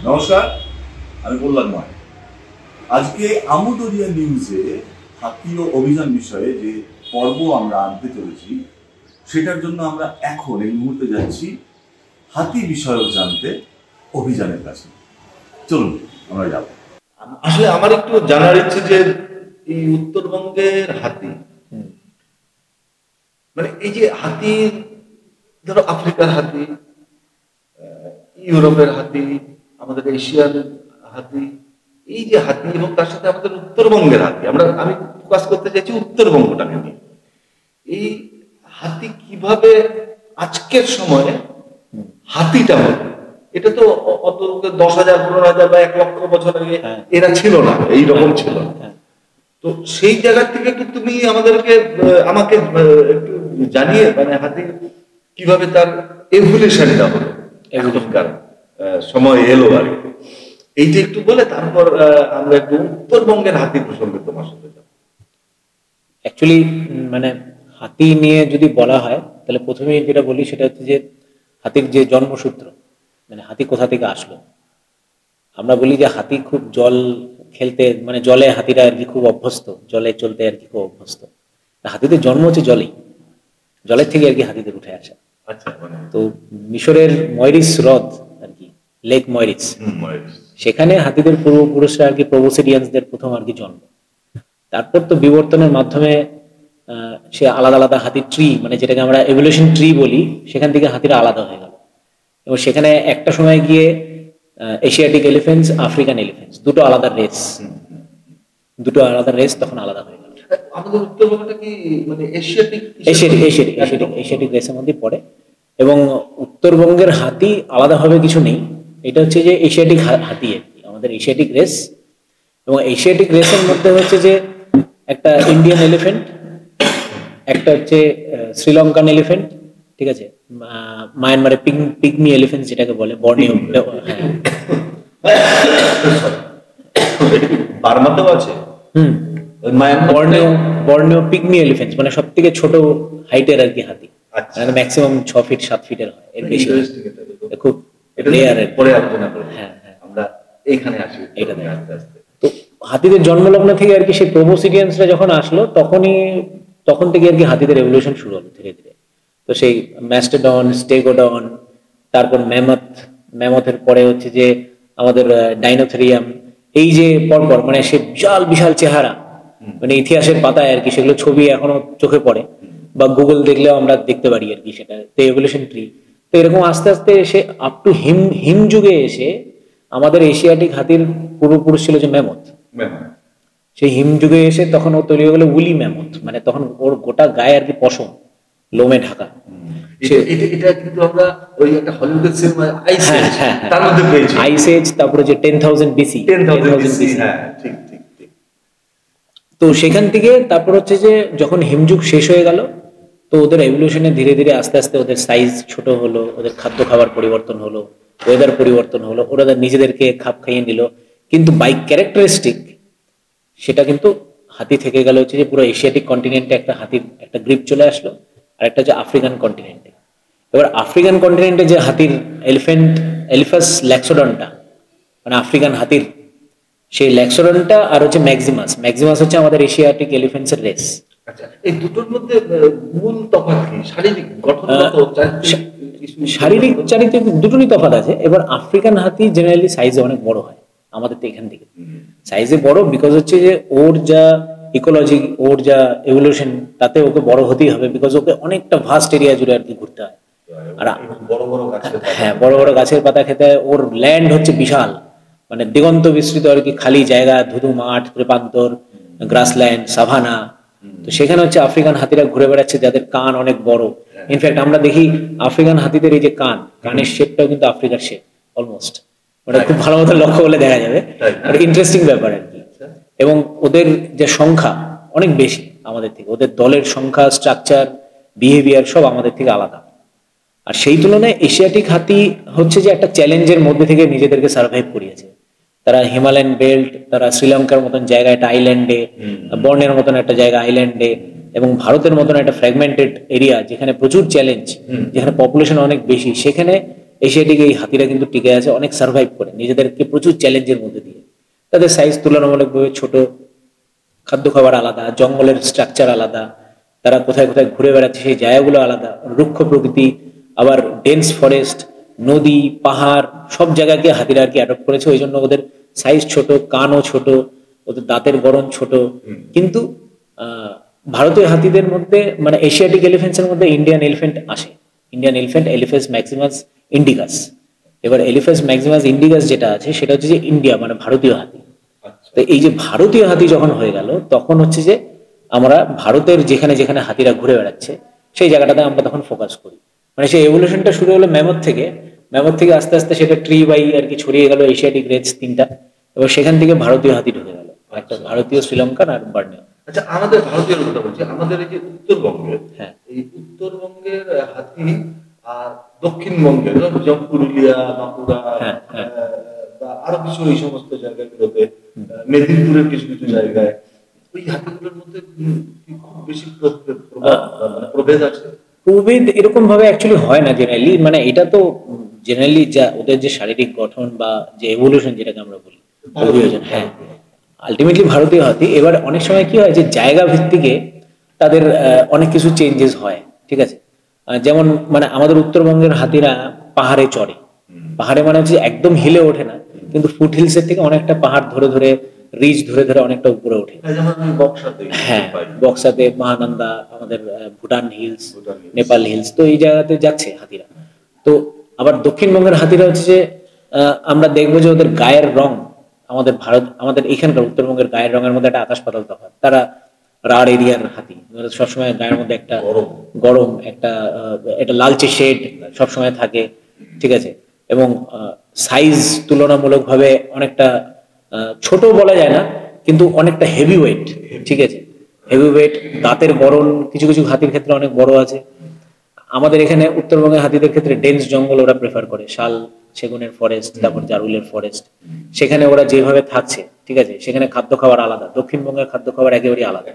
নমস্কার, আমি কল্যাণময়। আজকে আমদরিয়া নিউজে হাতি ও অভিযান বিষয়ে যে পর্ব আমরা আনতে চলেছি, সেটার জন্য আমরা এখন এই মুহূর্তে যাচ্ছি হাতি বিষয়ক জানতে অভিযানের কাছে। চলুন আমরা যাব। আসলে আমার একটু জানার ইচ্ছে যে এই উত্তরবঙ্গের হাতি, মানে এই যে হাতি, ধরো আফ্রিকার হাতি, ইউরোপের হাতি, আমাদের এশিয়ার হাতি, এই যে হাতি এবং তার সাথে আমাদের উত্তরবঙ্গের হাতি, আমি ফোকাস করতে চাইছি উত্তরবঙ্গটাকে নিয়ে। এই হাতি কিভাবে আজকের সময়ে হাতিটা হলো, এটা তো অত 10,000, 15,000 বা 1,00,000 বছর আগে এরা ছিল না, এইরকম ছিল না। তো সেই জায়গা থেকে একটু তুমি আমাকে একটু জানিয়ে, মানে হাতি কিভাবে তার এভলিউশনটা হলো, এখনকার সময় এলো আর কি, এইটা একটু বলে তারপর আমরা একটু উত্তরবঙ্গের হাতি প্রসঙ্গে তোমার সাথে যাব। অ্যাকচুয়ালি মানে হাতি নিয়ে যদি বলা হয় তাহলে প্রথমে যেটা বলি সেটা হচ্ছে যে হাতির যে জন্মসূত্র, মানে হাতি কোথা থেকে আসলো। আমরা বলি যে হাতি খুব জল খেলতে, মানে জলে হাতিরা আর কি খুব অভ্যস্ত, জলে চলতে আর কি খুব অভ্যস্ত। হাতিদের জন্ম হচ্ছে জলের থেকে আর কি হাতিদের উঠে আসা। আচ্ছা, তো মিশরের ময়রিস হ্রদ আর কি, লেক ময়রিস, সেখানে হাতিদের পূর্বপুরুষরা আর কি প্রবোসিডিয়ানসদের প্রথম আর কি জন্ম। তারপর তো বিবর্তনের মাধ্যমে সে আলাদা আলাদা হাতির ট্রি, মানে যেটাকে আমরা এভলিউশন ট্রি বলি, সেখান থেকে হাতিরা আলাদা হয়ে গেল। এবং সেখানে একটা সময় গিয়ে এশিয়াটিক এলিফেন্টস, আফ্রিকান এলিফেন্টস, দুটো আলাদা রেস তখন আলাদা হয়ে গেল। আমাদের উত্তরবঙ্গটা কি মানে এশিয়াটিক রেসের মধ্যে পড়ে। এবং উত্তরবঙ্গের হাতি আলাদাভাবে কিছু নেই, এটা হচ্ছে যে এশিয়াটিক হাতি আর কি, আমাদের এশিয়াটিক রেস। এবং এশিয়াটিক রেসের মধ্যে হচ্ছে যে একটা ইন্ডিয়ান এলিফেন্ট, একটা হচ্ছে শ্রীলঙ্কান এলিফেন্ট, ঠিক আছে, মায়ানমারে পিগমি এলিফেন্ট যেটাকে বলে, বর্নিও, বার্মাতেও আছে। বর্নিও পিগমি এলিফেন্ট, মানে সব থেকে ছোট হাইটের আর কি হাতি, মানে ম্যাক্সিমাম 6 ফিট 7 ফিটের হয়, এর বেশি খুব রেয়ার। পরে আলোচনা করব, আমরা এইখানে আসি এটাতে আস্তে আস্তে। তো হাতিদের জন্মলগ্ন থেকে আর কি সেই প্রবোসিডিয়ানসরা যখন আসলো, তখন থেকে আর কি হাতিদের এভলিউশন শুরু হলো ধীরে ধীরে। তো সেই ম্যাস্টোডন, স্টেগোডন, তারপর ম্যামথের পরে হচ্ছে যে আমাদের ডাইনোথেরিয়াম, এই যে পরপর, মানে সে বিশাল চেহারা, মানে ইতিহাসের পাতায় আর কি সেগুলো ছবি এখনো চোখে পড়ে, বা গুগল দেখলেও আমরা দেখতে পারি আর কি, সেটা তো এভলিউশন ট্রি। তো এরকম আস্তে আস্তে এসে আপ টু হিম যুগে এসে আমাদের এশিয়াটিক হাতির পূর্বপুরুষ ছিল যে ম্যামথ। সেই হিম যুগে এসে তখন ও তৈরি হয়ে গেল উলি ম্যামথ, মানে তখন ওর গোটা গায়ে আর কি পশম, লোমে ঢাকা। এটা কিন্তু আমরা ওই একটা হলিউডের সিনেমা তার মধ্যে পেয়েছি, আইস এজ, তারপরে যে 10,000 বিসি। হ্যাঁ, ঠিক। তো সেখান থেকে তারপর হচ্ছে যে যখন হিমযুগ শেষ হয়ে গেল, তো ওদের এভলিউশনে ধীরে ধীরে আস্তে আস্তে ওদের সাইজ ছোট হলো, ওদের খাদ্য খাবার পরিবর্তন হলো, ওয়েদার পরিবর্তন হলো, ওরা নিজেদেরকে খাপ খাইয়ে নিল। কিন্তু বাই ক্যারেক্টারিস্টিক সেটা কিন্তু হাতি থেকে গেল হচ্ছে যে পুরো এশিয়াটিক কন্টিনেন্টে একটা হাতির একটা গ্রিপ চলে আসলো, আর একটা হচ্ছে আফ্রিকান কন্টিনেন্টে। এবার আফ্রিকান কন্টিনেন্টে যে হাতির এলিফাস ল্যাক্সোডনটা, মানে আফ্রিকান হাতির সেই ল্যাক্সোডনটা, আর হচ্ছে ম্যাক্সিমাস হচ্ছে আমাদের এশিয়াটিক এলিফেন্টস এর রেস। আচ্ছা, এই দুটোর মধ্যে মূল তফাৎ কি? শারীরিক গঠনগত, শারীরিক চারিত্রিক দুটোরই তফাৎ আছে। এবার আফ্রিকান হাতি জেনারেলি সাইজে অনেক বড় হয় আমাদের তো এখান থেকে, সাইজে বড়, বিকজ হচ্ছে যে ওর যা ইকোলজি, ওর যা এভলিউশন, তাতে ওকে বড় হতেই হবে, বিকজ ওকে অনেকটা ভাস্ট এরিয়া জুড়ে আর কি ঘুরতে হয়। আর বড় বড় গাছের পাতা খেতে হয়। ওর ল্যান্ড হচ্ছে বিশাল, মানে দিগন্ত বিস্তৃত আর কি, খালি জায়গা, ধুধু মাঠ, ত্রিপান্তর, গ্রাসল্যান্ড, সাভানা। তো সেখানে হচ্ছে আফ্রিকান হাতিরা ঘুরে বেড়াচ্ছে, যাদের কান অনেক বড়। ইনফ্যাক্ট আমরা দেখি আফ্রিকান হাতিদের এই যে কানের শেপটাও কিন্তু আফ্রিকার শেপ অলমোস্ট, ওটা খুব ভালো মতো লক্ষ্য করলে দেখা যাবে। ইন্টারেস্টিং ব্যাপার আর কি। এবং ওদের যে সংখ্যা অনেক বেশি আমাদের থেকে, ওদের দলের সংখ্যা, স্ট্রাকচার, বিহেভিয়ার সব আমাদের থেকে আলাদা। আর সেই তুলনায় এশিয়াটিক হাতি হচ্ছে যে একটা চ্যালেঞ্জের মধ্যে থেকে নিজেদেরকে সার্ভাইভ করিয়েছে। তারা হিমালয়ান বেল্ট, তারা শ্রীলঙ্কার মতন জায়গা, একটা আইল্যান্ডে, বর্ণের মতন একটা জায়গা আইল্যান্ডে, এবং ভারতের মতন একটা ফ্র্যাগমেন্টেড এরিয়া যেখানে প্রচুর চ্যালেঞ্জ, যেখানে পপুলেশন অনেক বেশি, সেখানে এশিয়াটিক এই হাতিরা কিন্তু টিকে আছে অনেক সার্ভাইভ করে নিজেদেরকে প্রচুর চ্যালেঞ্জের মধ্যে দিয়ে। তাদের সাইজ তুলনামূলকভাবে ছোট, খাদ্য খাবার আলাদা, জঙ্গলের স্ট্রাকচার আলাদা, তারা কোথায় কোথায় ঘুরে বেড়াচ্ছে সেই জায়গাগুলো আলাদা, রুক্ষ প্রকৃতি, আবার ডেন্স ফরেস্ট, নদী, পাহাড় সব জায়গাকে হাতিরা আর কি অ্যাডপ্ট করেছে। ওই জন্য ওদের সাইজ ছোট, কানও ছোট, ওদের দাঁতের গড়ন ছোট। কিন্তু ভারতীয় হাতিদের মধ্যে মানে এশিয়াটিক এলিফ্যান্টসের মধ্যে ইন্ডিয়ান এলিফ্যান্ট আসে, ইন্ডিয়ান এলিফ্যান্ট এলিফেস ম্যাক্সিমাস ইন্ডিকাস। এবার এলিফেস ম্যাক্সিমাস ইন্ডিকাস যেটা আছে সেটা হচ্ছে যে ইন্ডিয়া মানে ভারতীয় হাতি। তো এই যে ভারতীয় হাতি যখন হয়ে গেল তখন হচ্ছে যে আমরা ভারতের যেখানে যেখানে হাতিরা ঘুরে বেড়াচ্ছে সেই জায়গাটাতে আমরা তখন ফোকাস করি। মানে সেই এভলিউশনটা শুরু হলো ম্যামথ থেকে, ম্যামথ থেকে আস্তে আস্তে সেটা ট্রি বাই আর কি ছড়িয়ে গেল এশিয়াটিক রেঞ্জ 3টা, এবং সেখান থেকে ভারতীয় হাতি ঢুকে গেল, একটা ভারতীয়, শ্রীলঙ্কান আর বার্নিয়া। আচ্ছা, আমাদের ভারতীয় কথা বলছি, আমাদের এই যে উত্তরবঙ্গের, এই উত্তরবঙ্গের হাতি আর দক্ষিণবঙ্গের যেমন পুরুলিয়া, বাঁকুড়া বা আরো কিছু এই সমস্ত জায়গাগুলোতে, মেদিনীপুরের কিছু কিছু জায়গায় ওই হাতিগুলোর মধ্যে খুব বেশি প্রভেদ আছে। প্রভেদ এরকম ভাবে অ্যাকচুয়ালি হয় না জেনারেলি, মানে এটা তো জেনারেলি যা ওদের যে শারীরিক গঠন বা যে এভলিউশন যেটাকে আমরা বলি, হ্যাঁ আলটিমেটলি ভারতীয় হাতি। এবার অনেক সময় কি হয় যে জায়গা ভিত্তিকে তাদের অনেক কিছু চেঞ্জেস হয়, ঠিক আছে। যেমন মানে আমাদের উত্তরবঙ্গের হাতিরা পাহাড়ে চড়ে, পাহাড়ে মানে হচ্ছে একদম হিলে ওঠে না, কিন্তু ফুট হিলসের থেকে অনেকটা পাহাড় ধরে ধরে, রিজ ধরে ধরে অনেকটা উপরে ওঠে। হ্যাঁ, বক্সাতে, মহানন্দা, আমাদের ভুটান হিলস, নেপাল হিলস, তো এই জায়গাতে যাচ্ছে হাতিরা। তো আবার দক্ষিণবঙ্গের হাতিরা হচ্ছে যে আমরা দেখবো যে ওদের গায়ের রং আমাদের এখানকার উত্তরবঙ্গের গায়ের রঙের মধ্যে একটা আকাশ পাতাল তফাৎ। তারা রাঢ় এরিয়ার হাতি, সবসময় গায়ের মধ্যে একটা গরম, একটা লালচে শেড সবসময় থাকে, ঠিক আছে। এবং সাইজ তুলনামূলকভাবে অনেকটা ছোট বলা যায় না, কিন্তু অনেকটা হেভি ওয়েট, ঠিক আছে, হেভি ওয়েট। দাঁতের গড়ন কিছু কিছু হাতির ক্ষেত্রে অনেক বড় আছে। আমাদের এখানে উত্তরবঙ্গের হাতিদের ক্ষেত্রে ডেন্স জঙ্গল ওরা প্রেফার করে, শাল সেগুনের ফরেস্ট, তারপর জারুলের ফরেস্ট, সেখানে ওরা যেভাবে থাকছে, ঠিক আছে, সেখানে খাদ্য খাবার আলাদা। দক্ষিণবঙ্গের খাদ্য খাবার একেবারেই আলাদা,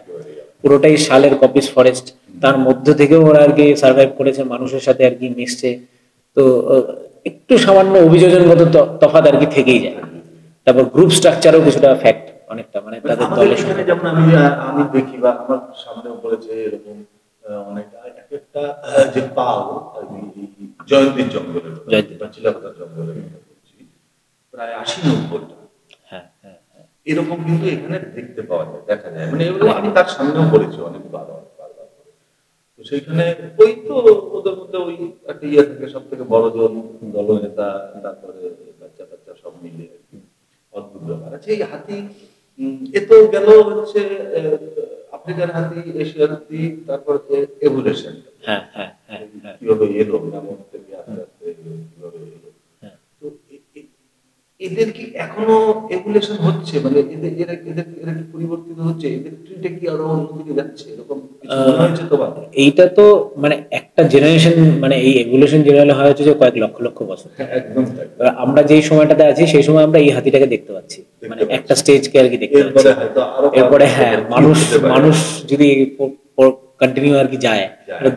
পুরোটাই শালের কপিস ফরেস্ট, তার মধ্য থেকেও ওরা আর কি সার্ভাইভ করেছে, মানুষের সাথে আর কি মিশছে। তো একটু সামান্য অভিযোজনগত তফাৎ আর কি থেকেই যায়। তারপর গ্রুপ স্ট্রাকচারও কিছুটা ফ্যাক্ট অনেকটা, মানে তাদের দলের সাথে যেমন আমি দেখি বা আমার সামনেও পড়েছে এরকম অনেক একটা যে পাল জয়ন্তীর জঙ্গলে বা চিলাপাতার জঙ্গলে প্রায় 80-90টা, হ্যাঁ হ্যাঁ এরকম কিন্তু এখানে দেখতে পাওয়া যায়, দেখা যায়। মানে এগুলো আমি তার সামনেও পড়েছি অনেকবার। তো সেইখানে ওই তো ওদের মধ্যে ওই একটা ইয়ে থেকে সব থেকে বড় দলনেতা, তারপরে বাচ্চা বাচ্চা সব মিলে অদ্ভুত ব্যাপার আছে। এই হাতি এ তো গেল হচ্ছে আফ্রিকার হাতি, এশিয়ার হাতি, তারপর এভলিউশন কিভাবে এলো, নামক থেকে আস্তে আস্তে কিভাবে এলো। তো এদের কি এখনো এভলিউশন হচ্ছে, মানে এরা কি পরিবর্তিত হচ্ছে, এদের ট্রিটে কি আরো অন্যদিকে যাচ্ছে, এরকম কিছু মনে হয়েছে তোমার? এইটা তো মানে একটা জেনারেশন, মানে এই এভলিউশন জেনারেলি হয় হচ্ছে যে কয়েক লক্ষ লক্ষ বছর। একদম আমরা যেই সময়টাতে আছি সেই সময় আমরা এই হাতিটাকে দেখতে পাচ্ছি, মানে একটা স্টেজকে আর কি দেখতে পাচ্ছি। এরপরে হ্যাঁ, মানুষ যদি কন্টিনিউ আর কি যায়,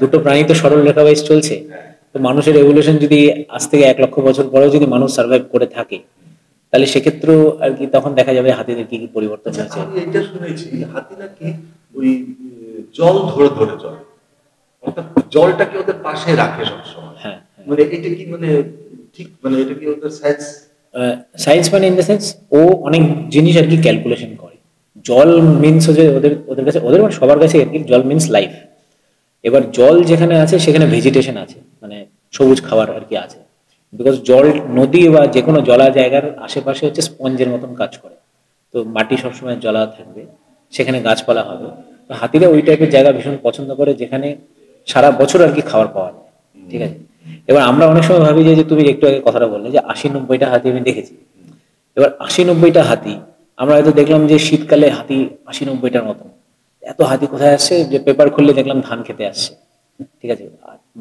দুটো প্রাণী তো সরল রেখা ওয়াইজ চলছে। তো মানুষের এভলিউশন যদি আজ থেকে 1 লক্ষ বছর পরেও যদি মানুষ সার্ভাইভ করে থাকে, তাহলে সেক্ষেত্রেও আর কি তখন দেখা যাবে হাতিদের কি কি পরিবর্তন হয়েছে। আমি এটা শুনেছি হাতি নাকি ওই জল ধরে ধরে চলে, অর্থাৎ জলটাকে ওদের পাশে রাখে সবসময়। হ্যাঁ, মানে এটা কি মানে ঠিক, মানে এটা কি ওদের সায়েন্স মানে ইন দ্য সেন্স ও অনেক জিনিস আর কি ক্যালকুলেশন করে। জল মিনস হচ্ছে ওদের কাছে, ওদের মানে সবার কাছে আর কি জল মিনস লাইফ। এবার জল যেখানে আছে সেখানে ভেজিটেশন আছে, মানে সবুজ খাবার আর কি আছে। বিকজ জল, নদী বা যে কোনো জলা জায়গার আশেপাশে হচ্ছে স্পঞ্জের মতন কাজ করে, তো মাটি সবসময় জলা থাকবে, সেখানে গাছপালা হবে। তো হাতিরা ওই টাইপের জায়গা ভীষণ পছন্দ করে যেখানে সারা বছর আর কি খাবার পাওয়া যায়, ঠিক আছে। এবার আমরা অনেক সময় ভাবি যে তুমি একটু আগে কথাটা বললে যে 80-90টা হাতি আমি দেখেছি। এবার 80-90টা হাতি আমরা হয়তো দেখলাম যে শীতকালে হাতি 80-90টার মতন, এত হাতি কোথায় আসছে যে পেপার খুললে দেখলাম ধান খেতে আসছে, ঠিক আছে।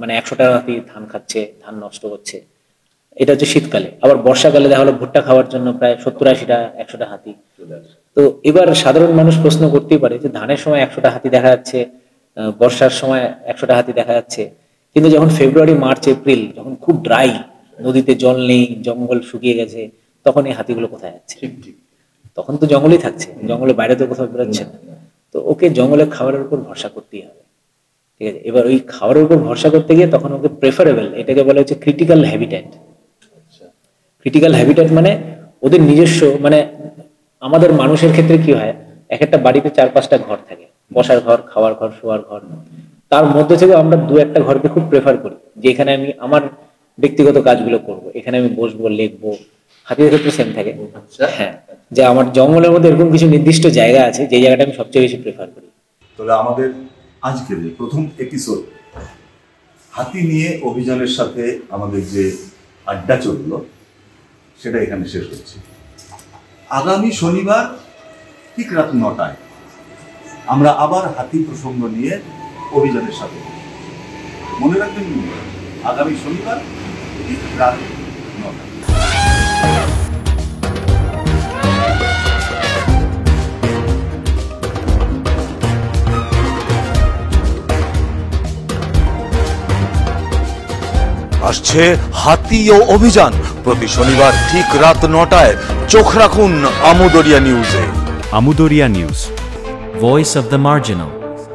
মানে 100টা হাতি ধান খাচ্ছে, ধান নষ্ট করছে, এটা হচ্ছে শীতকালে। আবার বর্ষাকালে দেখা হলো ভুট্টা খাওয়ার জন্য প্রায় 70-80টা 100টা হাতি। তো এবার সাধারণ মানুষ প্রশ্ন করতেই পারে যে ধানের সময় 100টা হাতি দেখা যাচ্ছে, বর্ষার সময় 100টা হাতি দেখা যাচ্ছে, কিন্তু যখন ফেব্রুয়ারি, মার্চ, এপ্রিল যখন খুব ড্রাই, নদীতে জল নেই, জঙ্গল শুকিয়ে গেছে, তখন এই হাতিগুলো কোথায় যাচ্ছে? ঠিক ঠিক। তখন তো জঙ্গলেই থাকছে, জঙ্গলের বাইরে তো কোথাও বেরোচ্ছে না। তো ওকে জঙ্গলের খাবারের উপর ভরসা করতেই হবে, ঠিক আছে? এবার ওই খাবারের উপর ভরসা করতে গিয়ে তখন ওকে প্রেফারেবল, এটাকে বলা হচ্ছে ক্রিটিক্যাল হ্যাবিট্যাট। ক্রিটিক্যাল হ্যাবিট্যাট মানে ওদের নিজস্ব, মানে আমাদের মানুষের ক্ষেত্রে কি হয়, এক একটা বাড়িতে 4-5টা ঘর থাকে, বসার ঘর, খাওয়ার ঘর, শোয়ার ঘর। তার মধ্যে থেকে আমরা 2-1টা ঘরকে খুব প্রেফার করি যে এখানে আমি আমার ব্যক্তিগত কাজগুলো করব, এখানে আমি বসবো, লিখবো। হাতির ক্ষেত্রে সেম থাকে। হ্যাঁ, যে আমার জঙ্গলের মধ্যে এরকম কিছু নির্দিষ্ট জায়গা আছে যে জায়গাটা আমি সবচেয়ে বেশি প্রেফার করি। তাহলে আমাদের আজকের যে প্রথম এপিসোড হাতি নিয়ে অভিযানের সাথে আমাদের যে আড্ডা চললো সেটা এখানে শেষ হচ্ছে। আগামী শনিবার ঠিক রাত 9টায় আমরা আবার হাতি প্রসঙ্গ নিয়ে অভিযানের সাথে, মনে রাখবেন আগামী শনিবার ঠিক রাত 9টায়। আসছে হাতি ও অভিযান প্রতি শনিবার ঠিক রাত 9টায়। চোখ রাখুন আমুদরিয়া নিউজে। Amudoria News, voice of the marginal.